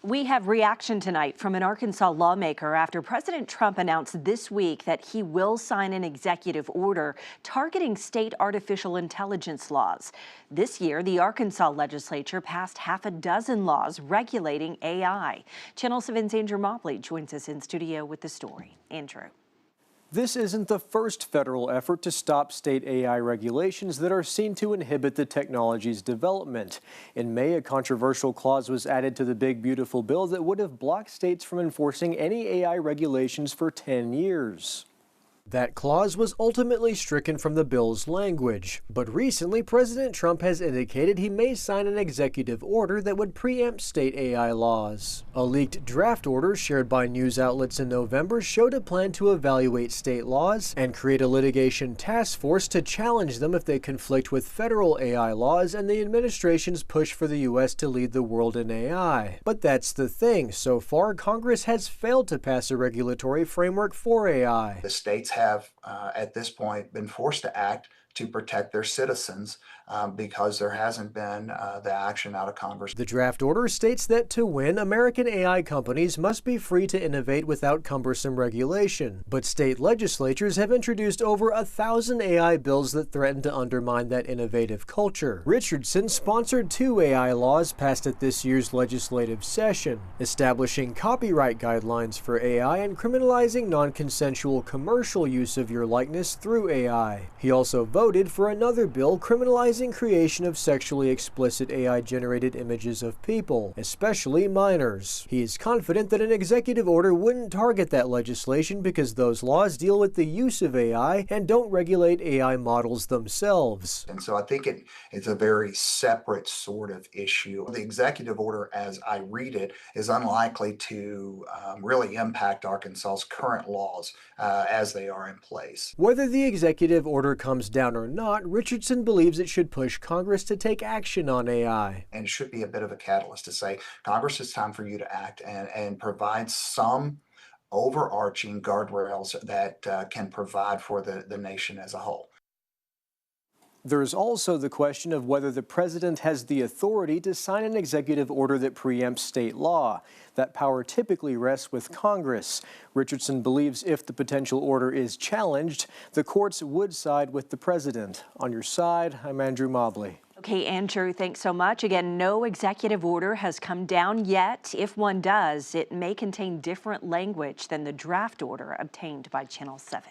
We have reaction tonight from an Arkansas lawmaker after President Trump announced this week that he will sign an executive order targeting state artificial intelligence laws. This year, the Arkansas legislature passed half a dozen laws regulating AI. Channel 7's Andrew Mobley joins us in studio with the story. Andrew. This isn't the first federal effort to stop state AI regulations that are seen to inhibit the technology's development. In May, a controversial clause was added to the Big Beautiful Bill that would have blocked states from enforcing any AI regulations for 10 years. That clause was ultimately stricken from the bill's language, but recently President Trump has indicated he may sign an executive order that would preempt state AI laws. A leaked draft order shared by news outlets in November showed a plan to evaluate state laws and create a litigation task force to challenge them if they conflict with federal AI laws and the administration's push for the U.S. to lead the world in AI. But that's the thing. So far, Congress has failed to pass a regulatory framework for AI. The states have, at this point, been forced to act to protect their citizens because there hasn't been the action out of Congress. The draft order states that to win, American AI companies must be free to innovate without cumbersome regulation. But state legislatures have introduced over 1,000 AI bills that threaten to undermine that innovative culture. Richardson sponsored 2 AI laws passed at this year's legislative session, establishing copyright guidelines for AI and criminalizing non-consensual commercial use of your likeness through AI. He also voted for another bill criminalizing creation of sexually explicit AI-generated images of people, especially minors. He is confident that an executive order wouldn't target that legislation because those laws deal with the use of AI and don't regulate AI models themselves. And so I think it's a very separate sort of issue. The executive order, as I read it, is unlikely to really impact Arkansas's current laws as they are in place. Whether the executive order comes down or not, Richardson believes it should push Congress to take action on AI. And it should be a bit of a catalyst to say, Congress, it's time for you to act and provide some overarching guardrails that can provide for the nation as a whole. There's also the question of whether the president has the authority to sign an executive order that preempts state law. That power typically rests with Congress. Richardson believes if the potential order is challenged, the courts would side with the president. On your side, I'm Andrew Mobley. Okay, Andrew, thanks so much. Again, no executive order has come down yet. If one does, it may contain different language than the draft order obtained by Channel 7.